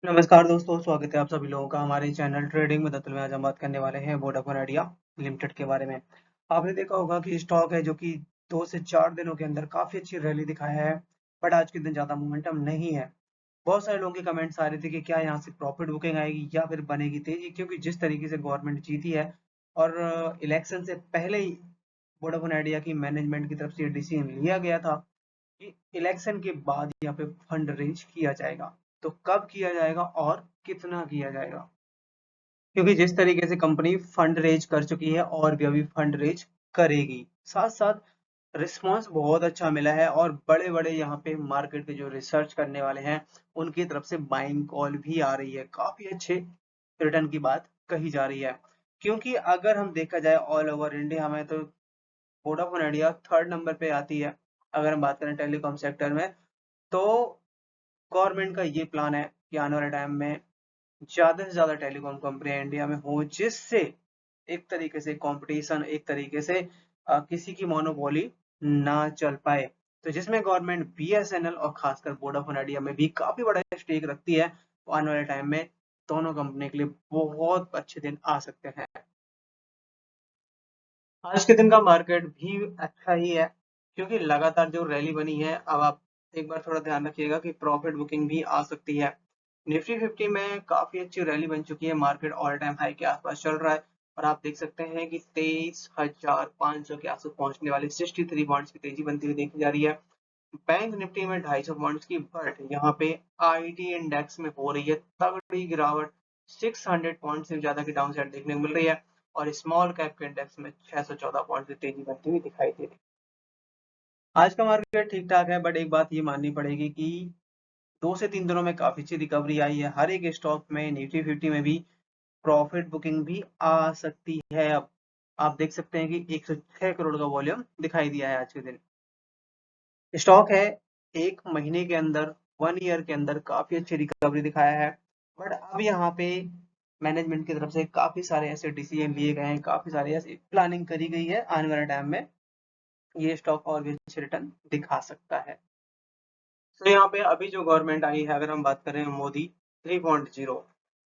नमस्कार दोस्तों, स्वागत है आप सभी लोगों का हमारे चैनल ट्रेडिंग में। दत्तल में आज हम बात करने वाले हैं वोडाफोन आइडिया लिमिटेड के बारे में। आपने देखा होगा कि स्टॉक है जो कि 2 से 4 दिनों के अंदर काफ़ी अच्छी रैली दिखाया है, बट आज के दिन ज़्यादा मोमेंटम नहीं है। बहुत सारे लोगों के कमेंट्स आ रहे थे कि क्या यहाँ से प्रॉफिट बुकिंग आएगी या फिर बनेगी तेज़ी, क्योंकि जिस तरीके से गवर्नमेंट जीती है और इलेक्शन से पहले ही वोडाफोन आइडिया की मैनेजमेंट की तरफ से ये डिसीजन लिया गया था कि इलेक्शन के बाद यहाँ पे फंड रेज किया जाएगा। तो कब किया जाएगा और कितना किया जाएगा? क्योंकि जिस तरीके से कंपनी फंड रेज कर चुकी है और भी अभी फंड रेज करेगी। साथ-साथ रिस्पॉन्स बहुत अच्छा मिला है और बड़े-बड़े यहाँ पे मार्केट के जो रिसर्च करने वाले हैं, उनकी तरफ से बाइंग कॉल भी आ रही है। काफ़ी अच्छे रिटर्न की बात कही जा रही है। क्योंकि अगर हम देखा जाए ऑल ओवर इंडिया में तो वोडाफोन आइडिया 3rd नंबर पे आती है। अगर हम बात करें टेलीकॉम सेक्टर में, तो गवर्नमेंट का ये प्लान है कि आने वाले टाइम में ज़्यादा से ज़्यादा टेलीकॉम कंपनियाँ इंडिया में हों, जिससे एक तरीके से कॉम्पिटिशन, एक तरीके से किसी की मोनोपोली ना चल पाए। तो जिसमें गवर्नमेंट बीएसएनएल और खासकर वोडाफोन आइडिया में भी काफ़ी बड़ा स्टेक रखती है, तो आने वाले टाइम में दोनों कंपनी के लिए बहुत अच्छे दिन आ सकते हैं। आज के दिन का मार्केट भी अच्छा ही है, क्योंकि लगातार जो रैली बनी है, अब आप एक बार थोड़ा ध्यान रखिएगा कि प्रॉफिट बुकिंग भी आ सकती है। निफ्टी 50 में काफ़ी अच्छी रैली बन चुकी है, मार्केट ऑल टाइम हाई के आसपास चल रहा है और आप देख सकते हैं कि 23,500 के आसपास पहुंचने वाले 63 पॉइंट्स की तेजी बनती हुई देखी जा रही है। बैंक निफ्टी में 250 पॉइंट्स की, बट यहाँ पे आईटी इंडेक्स में हो रही है तगड़ी गिरावट। 600 पॉइंट से ज्यादा की डाउन साइड देखने को मिल रही है और स्मॉल कैप के इंडेक्स में 614 पॉइंट की तेजी बनती हुई दिखाई दे रही है। आज का मार्केट ठीक ठाक है, बट एक बात ये माननी पड़ेगी कि 2 से 3 दिनों में काफी अच्छी रिकवरी आई है हर एक स्टॉक में। निफ्टी 50 में भी प्रॉफिट बुकिंग भी आ सकती है। अब आप देख सकते हैं कि 106 करोड़ का वॉल्यूम दिखाई दिया है आज के दिन। स्टॉक है 1 महीने के अंदर, 1 ईयर के अंदर काफ़ी अच्छी रिकवरी दिखाया है। बट अब यहाँ पे मैनेजमेंट की तरफ से काफ़ी सारे ऐसे डिसीजन लिए गए हैं, काफ़ी सारी ऐसी प्लानिंग करी गई है, आने वाले टाइम में ये स्टॉक और भी अच्छे रिटर्न दिखा सकता है। तो यहाँ पे अभी जो गवर्नमेंट आई है, अगर हम बात करें मोदी 3.0,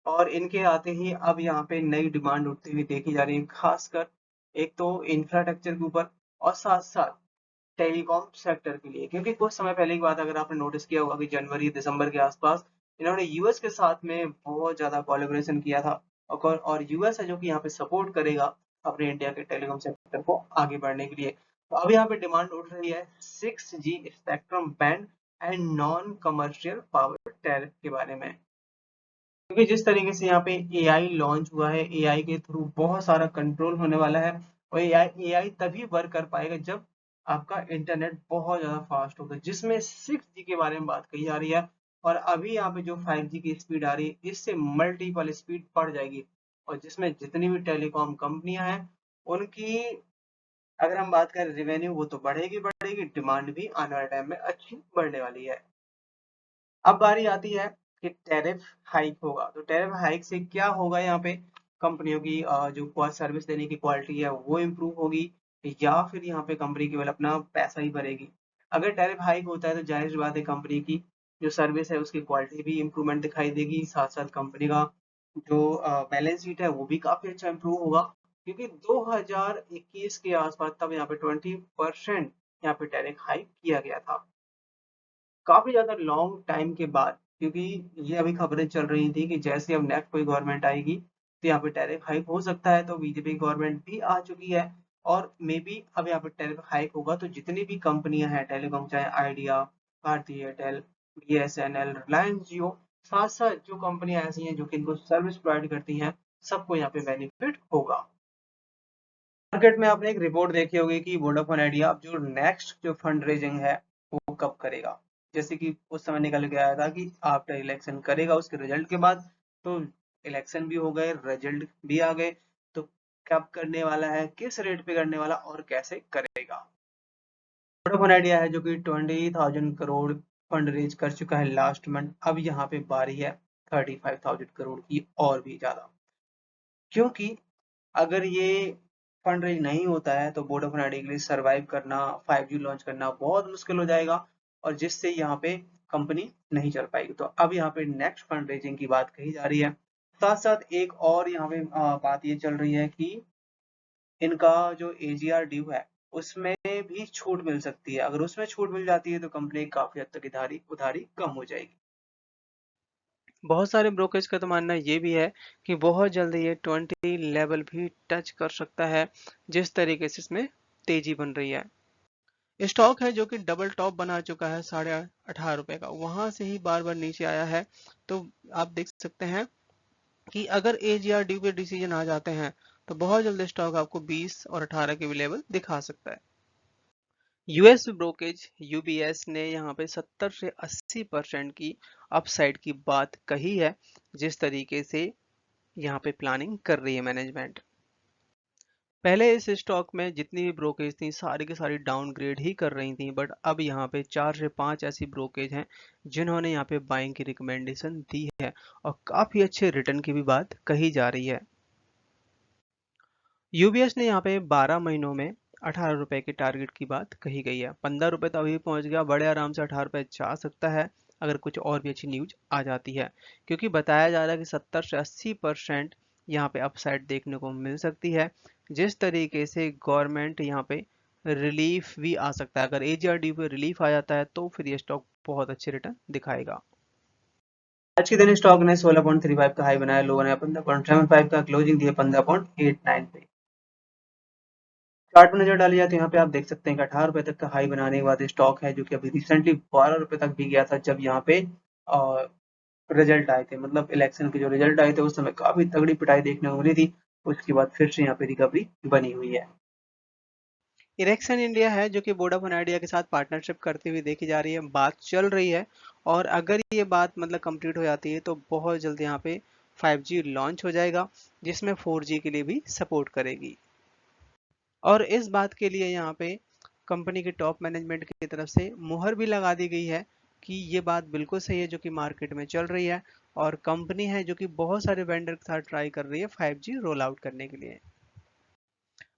और इनके आते ही अब यहाँ पे नई डिमांड उठती हुई देखी जा रही है, खासकर एक तो इंफ्रास्ट्रक्चर के ऊपर और साथ-साथ टेलीकॉम सेक्टर के लिए। क्योंकि कुछ समय पहले की बात अगर आपने नोटिस किया होगा कि जनवरी दिसंबर के आसपास इन्होंने यूएस के साथ में बहुत ज्यादा कोलैबोरेशन किया था और यूएस है जो कि यहाँ पे सपोर्ट करेगा अपने इंडिया के टेलीकॉम सेक्टर को आगे बढ़ने के लिए। तो अब यहाँ पे डिमांड उठ रही है 6G spectrum band and non commercial power tariff के बारे में। क्योंकि जिस तरीके से यहाँ पे एआई लॉन्च हुआ है, एआई के थ्रू बहुत सारा कंट्रोल होने वाला है और एआई एआई तभी वर्क कर पाएगा जब आपका इंटरनेट बहुत ज़्यादा फास्ट होगा, जिसमें 6G के बारे में बात कही जा रही है। और अभी यहाँ पे जो 5G की स्पीड आ रही है, इससे मल्टीपल स्पीड बढ़ जाएगी और जिसमें जितनी भी टेलीकॉम कंपनियां हैं, उनकी अगर हम बात करें रेवेन्यू, वो तो बढ़ेगी बढ़ेगी, डिमांड भी आने वाले टाइम में अच्छी बढ़ने वाली है। अब बारी आती है कि टैरिफ हाइक होगा, तो टैरिफ हाइक से क्या होगा? यहाँ पे कंपनियों की जो सर्विस देने की क्वालिटी है वो इम्प्रूव होगी या फिर यहाँ पे कंपनी केवल अपना पैसा ही भरेगी। अगर टैरिफ हाइक होता है तो जाहिर सी बात है कंपनी की जो सर्विस है उसकी क्वालिटी भी इम्प्रूवमेंट दिखाई देगी, साथ साथ कंपनी का जो बैलेंस शीट है वो भी काफी अच्छा इम्प्रूव होगा। क्योंकि 2021 के आसपास तब यहाँ पे 20% यहाँ पे टैरिफ हाइक किया गया था, काफ़ी ज़्यादा लॉन्ग टाइम के बाद। क्योंकि ये अभी खबरें चल रही थी कि जैसे अब नेक्स्ट कोई गवर्नमेंट आएगी, तो यहाँ पे टैरिफ हाइक हो सकता है, तो बीजेपी गवर्नमेंट भी आ चुकी है और मे बी अब यहाँ पे टैरिफ हाइक होगा तो जितनी भी कंपनियां हैं टेलीकॉम, चाहे Idea, Bharti Airtel, BSNL, Reliance Jio, साथ-साथ जो कंपनियां ऐसी हैं जो कि इनको सर्विस प्रोवाइड करती हैं, सबको यहाँ पे बेनिफिट होगा। मार्केट में आपने एक रिपोर्ट देखी होगी कि वोडाफोन आइडिया अब जो नेक्स्ट जो फंड रेजिंग है वो कब करेगा। जैसे कि उस समय निकल के आया था कि आफ्टर इलेक्शन करेगा, उसके रिजल्ट के बाद। तो इलेक्शन भी हो गए, रिजल्ट भी आ गए, तो कब करने वाला है, किस रेट पे करने वाला और कैसे करेगा? वोडाफोन आइडिया है जो कि 20,000 करोड़ फंड रेज कर चुका है लास्ट मंथ। अब यहाँ पे बारी है 35,000 करोड़ की और भी ज्यादा। क्योंकि अगर ये फंड रेज नहीं होता है तो वोडाफोन आइडिया के लिए सर्वाइव करना, 5G लॉन्च करना बहुत मुश्किल हो जाएगा और जिससे यहाँ पे कंपनी नहीं चल पाएगी। तो अब यहाँ पे नेक्स्ट फंड रेजिंग की बात कही जा रही है। साथ साथ एक और यहाँ पे बात ये चल रही है कि इनका जो एजीआर ड्यू है उसमें भी छूट मिल सकती है। अगर उसमें छूट मिल जाती है तो कंपनी काफी हद तक उधारी कम हो जाएगी। बहुत सारे ब्रोकर्स का तो मानना ये भी है कि बहुत जल्दी ये 20 लेवल भी टच कर सकता है, जिस तरीके से इसमें तेजी बन रही है। स्टॉक है जो कि डबल टॉप बना चुका है 18.5 रुपए का, वहां से ही बार बार नीचे आया है। तो आप देख सकते हैं कि अगर एजीआर ड्यू पे डिसीजन आ जाते हैं तो बहुत जल्दी स्टॉक आपको 20 और 18 के भी लेवल दिखा सकता है। यूएस ब्रोकेज यूबीएस ने यहाँ पे 70 से 80% की अपसाइड की बात कही है, जिस तरीके से यहाँ पे प्लानिंग कर रही है मैनेजमेंट। पहले इस स्टॉक में जितनी भी ब्रोकेज थी सारी की सारी डाउनग्रेड ही कर रही थी, बट अब यहाँ पे 4 से 5 ऐसी ब्रोकेज हैं जिन्होंने यहाँ पे बाइंग की रिकमेंडेशन दी है और काफी अच्छे रिटर्न की भी बात कही जा रही है। यूबीएस ने यहाँ पे 12 महीनों में 18 रुपए के टारगेट की बात कही गई है। 15 रुपए तो अभी पहुंच गया, बड़े आराम से 18 रुपए जा सकता है अगर कुछ और भी अच्छी न्यूज आ जाती है, क्योंकि बताया जा रहा है कि 70 से 80% यहाँ पे अपसाइड देखने को मिल सकती है। जिस तरीके से गवर्नमेंट यहाँ पे रिलीफ भी आ सकता है, अगर एजीआरडी पे रिलीफ आ जाता है तो फिर ये स्टॉक बहुत अच्छे रिटर्न दिखाएगा। आज के दिन स्टॉक ने 16.35 का हाई बनाया, लोगों ने 15.75 का क्लोजिंग दिया 15.89 पे। चार्ट में नजर डाली जाए तो यहाँ पे आप देख सकते हैं कि 18 रुपए तक का हाई बनाने के बाद स्टॉक है जो कि अभी रिसेंटली 12 रुपए तक भी गया था, जब यहाँ पे रिजल्ट आए थे, मतलब इलेक्शन के जो रिजल्ट आए थे उस समय काफी तगड़ी पिटाई देखने को मिली थी। उसके बाद फिर से यहाँ पे रिकवरी बनी हुई है। इरेक्शन इंडिया है जो कि वोडाफोन आइडिया के साथ पार्टनरशिप करती हुई देखी जा रही है, बात चल रही है। और अगर ये बात मतलब कंप्लीट हो जाती है तो बहुत जल्द यहाँ पे 5G लॉन्च हो जाएगा, जिसमें 4G के लिए भी सपोर्ट करेगी। और इस बात के लिए यहाँ पे कंपनी के टॉप मैनेजमेंट की तरफ से मुहर भी लगा दी गई है कि ये बात बिल्कुल सही है जो कि मार्केट में चल रही है, और कंपनी है जो कि बहुत सारे वेंडर के साथ ट्राई कर रही है 5G रोल आउट करने के लिए।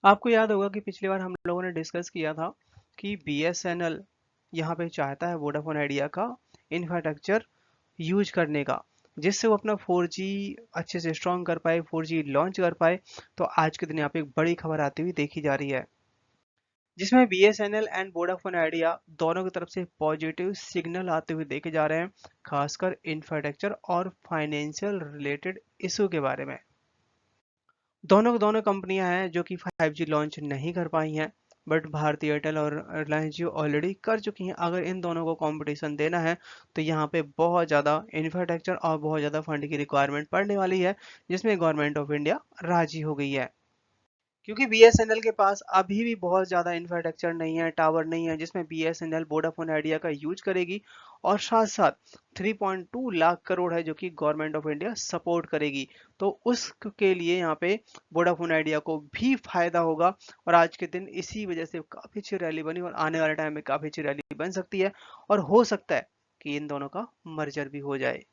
आपको याद होगा कि पिछली बार हम लोगों ने डिस्कस किया था कि बीएसएनएल यहाँ पे चाहता है वोडाफोन आइडिया का इंफ्रास्ट्रक्चर यूज करने का, जिससे वो अपना 4G अच्छे से स्ट्रॉन्ग कर पाए, 4G लॉन्च कर पाए। तो आज के दिन यहाँ पे एक बड़ी खबर आती हुई देखी जा रही है, जिसमें बीएसएनएल एंड वोडाफोन आइडिया दोनों की तरफ से पॉजिटिव सिग्नल आते हुए देखे जा रहे हैं, खासकर इंफ्रास्ट्रक्चर और फाइनेंशियल रिलेटेड इशू के बारे में। दोनों कंपनियां हैं जो कि 5G लॉन्च नहीं कर पाई हैं, बट भारती एयरटेल और रिलायंस जियो ऑलरेडी कर चुकी हैं। अगर इन दोनों को कंपटीशन देना है तो यहाँ पे बहुत ज़्यादा इंफ्रास्ट्रक्चर और बहुत ज़्यादा फंड की रिक्वायरमेंट पड़ने वाली है, जिसमें गवर्नमेंट ऑफ इंडिया राजी हो गई है, क्योंकि बीएसएनएल के पास अभी भी बहुत ज़्यादा इंफ्रास्ट्रक्चर नहीं है, टावर नहीं है, जिसमें बीएसएनएल वोडाफोन आइडिया का यूज करेगी। और साथ साथ 3.2 लाख करोड़ है जो कि गवर्नमेंट ऑफ इंडिया सपोर्ट करेगी। तो उसके लिए यहाँ पे वोडाफोन आइडिया को भी फायदा होगा। और आज के दिन इसी वजह से काफ़ी अच्छी रैली बनी और आने वाले टाइम में काफ़ी अच्छी रैली बन सकती है, और हो सकता है कि इन दोनों का मर्जर भी हो जाए।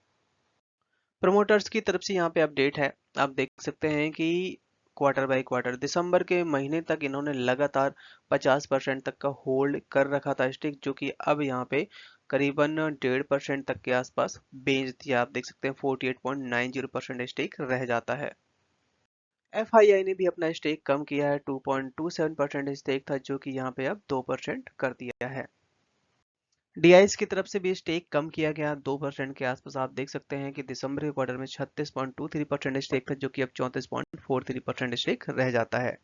प्रमोटर्स की तरफ से यहाँ पे अपडेट है, आप देख सकते हैं कि क्वार्टर बाय क्वार्टर दिसंबर के महीने तक इन्होंने लगातार 50% तक का होल्ड कर रखा था स्टेक, जो कि अब यहाँ पे करीबन 1.5% तक के आसपास बेच दिया। आप देख सकते हैं 48.90% स्टेक रह जाता है। एफआईआई ने भी अपना स्टेक कम किया है, 2.27% स्टेक था जो कि यहाँ पे अब 2% कर दिया है। डीआईएस की तरफ से भी स्टेक कम किया गया 2% के आसपास। आप देख सकते हैं कि दिसंबर के क्वार्टर में 36.23% स्टेक था जो कि अब 34.43% स्टेक रह जाता है।